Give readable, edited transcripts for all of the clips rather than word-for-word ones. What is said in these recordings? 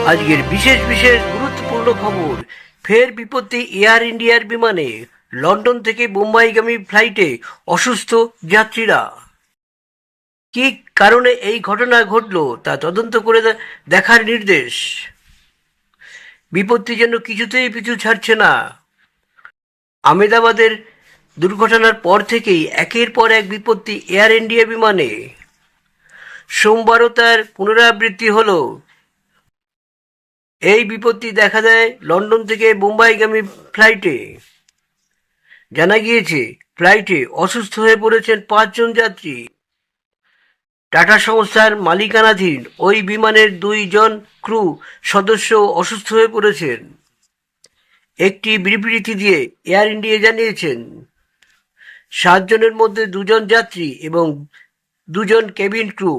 আজকের বিশেষ বিশেষ গুরুত্বপূর্ণ খবর। ফের বিপত্তি এয়ার ইন্ডিয়ার বিমানে। লন্ডন থেকে মুম্বাইগামী ফ্লাইটে অসুস্থ যাত্রীরা। কি কারণে এই ঘটনা ঘটলো তা তদন্ত করে দেখার নির্দেশ। বিপত্তি যেন কিছুতেই পিছু ছাড়ছে না। আহমেদাবাদের দুর্ঘটনার পর থেকেই একের পর এক বিপত্তি এয়ার ইন্ডিয়া বিমানে। সোমবারও তার পুনরাবৃত্তি হলো। এই বিপত্তি দেখা দেয় লন্ডন থেকে মুম্বাইগামী ফ্লাইটে। জানা গিয়েছে, ফ্লাইটে অসুস্থ হয়ে পড়েছেন 5 জন যাত্রী। টাটা সংস্থার মালিকানাধীন ওই বিমানের 2 জন ক্রু সদস্য অসুস্থ হয়ে পড়েছেন। একটি বিবৃতি দিয়ে এয়ার ইন্ডিয়া জানিয়েছেন, 7 জনের মধ্যে 2 জন যাত্রী এবং 2 জন কেবিন ক্রু,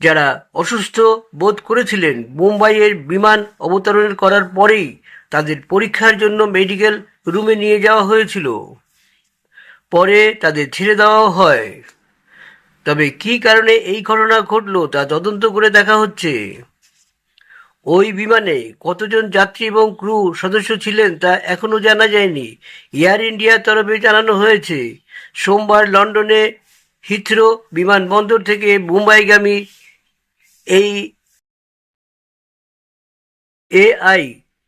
যারা অসুস্থ বোধ করেছিলেন, মুম্বাইয়ের বিমান অবতরণ করার পরেই তাদের পরীক্ষার জন্য মেডিকেল রুমে নিয়ে যাওয়া হয়েছিল। পরে তাদের ছেড়ে দেওয়াও হয়। তবে কী কারণে এই ঘটনা ঘটল তা তদন্ত করে দেখা হচ্ছে। ওই বিমানে কতজন যাত্রী এবং ক্রু সদস্য ছিলেন তা এখনও জানা যায়নি। এয়ার ইন্ডিয়ার তরফে জানানো হয়েছে, সোমবার লন্ডনে হিথ্রো বিমানবন্দর থেকে মুম্বাইগামী এই AI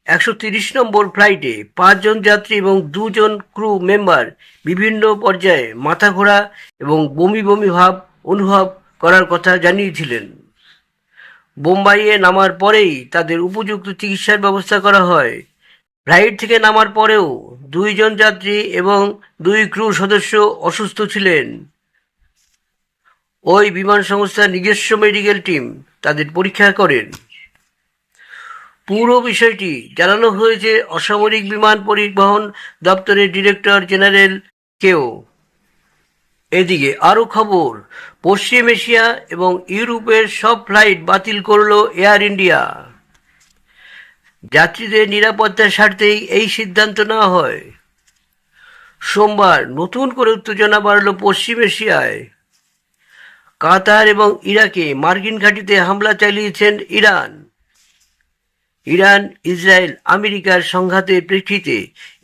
130 নম্বর ফ্লাইটে 5 জন যাত্রী এবং 2 জন ক্রু মেম্বার বিভিন্ন পর্যায়ে মাথা ঘোরা এবং বমি বমি ভাব অনুভব করার কথা জানিয়েছিলেন। বোম্বাইয়ে নামার পরেই তাদের উপযুক্ত চিকিৎসার ব্যবস্থা করা হয়। ফ্লাইট থেকে নামার পরেও 2 জন যাত্রী এবং 2 ক্রু সদস্য অসুস্থ ছিলেন। ওই বিমান সংস্থার নিজস্ব মেডিকেল টিম তাদের পরীক্ষা করেন। পুরো বিষয়টি জানানো হয়েছে অসামরিক বিমান পরিবহন দপ্তরের ডিরেক্টর জেনারেলকেও। এদিকে আরও খবর, পশ্চিম এশিয়া এবং ইউরোপের সব ফ্লাইট বাতিল করল এয়ার ইন্ডিয়া। যাত্রীদের নিরাপত্তার স্বার্থেই এই সিদ্ধান্ত নেওয়া হয়। সোমবার নতুন করে উত্তেজনা বাড়ল পশ্চিম এশিয়ায়। কাতার এবং ইরাকে মার্কিন ঘাঁটিতে হামলা চালিয়েছেন ইরান। ইসরায়েল আমেরিকার সংঘাতের প্রেক্ষিতে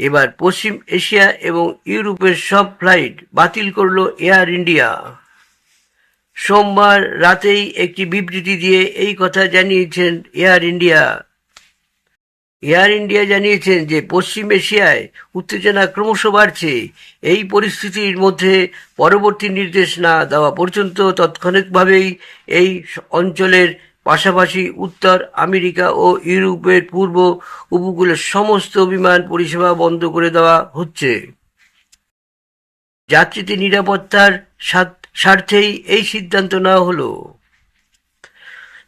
এবার পশ্চিম এশিয়া এবং ইউরোপের সব ফ্লাইট বাতিল করল এয়ার ইন্ডিয়া। সোমবার রাতেই একটি বিবৃতি দিয়ে এই কথা জানিয়েছেন এয়ার ইন্ডিয়া। এয়ার ইন্ডিয়া জানিয়েছেন যে পশ্চিম এশিয়ায় উত্তেজনা ক্রমশ বাড়ছে। এই পরিস্থিতির মধ্যে পরবর্তী নির্দেশ না দেওয়া পর্যন্ত তাৎক্ষণিকভাবেই এই অঞ্চলের পাশাপাশি উত্তর আমেরিকা ও ইউরোপের পূর্ব উপকূলের সমস্ত বিমান পরিষেবা বন্ধ করে দেওয়া হচ্ছে। যাত্রীদের নিরাপত্তার স্বার্থেই এই সিদ্ধান্ত নেওয়া হলো।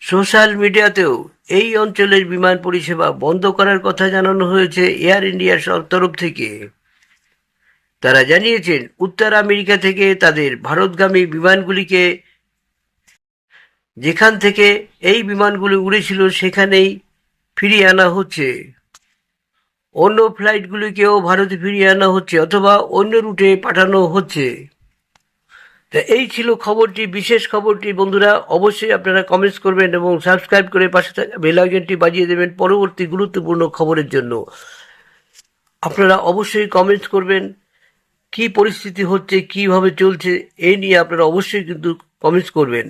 সোশ্যাল মিডিয়াতেও এই অঞ্চলের বিমান পরিষেবা বন্ধ করার কথা জানানো হয়েছে এয়ার ইন্ডিয়ার তরফ থেকে। তারা জানিয়েছেন, উত্তর আমেরিকা থেকে তাদের ভারতগামী বিমানগুলিকে যেখান থেকে এই বিমানগুলি উড়েছিল সেখানেই ফিরিয়ে আনা হচ্ছে। অন্য ফ্লাইটগুলিকেও ভারতে ফিরিয়ে আনা হচ্ছে অথবা অন্য রুটে পাঠানো হচ্ছে। তা এই ছিল খবরটি, বিশেষ খবরটি। বন্ধুরা, অবশ্যই আপনারা কমেন্টস করবেন এবং সাবস্ক্রাইব করে পাশে থাকা বেল আইকনটি বাজিয়ে দেবেন পরবর্তী গুরুত্বপূর্ণ খবরের জন্য। আপনারা অবশ্যই কমেন্টস করবেন, কি পরিস্থিতি হচ্ছে, কিভাবে চলছে, এই নিয়ে আপনারা অবশ্যই কিন্তু কমেন্টস করবেন।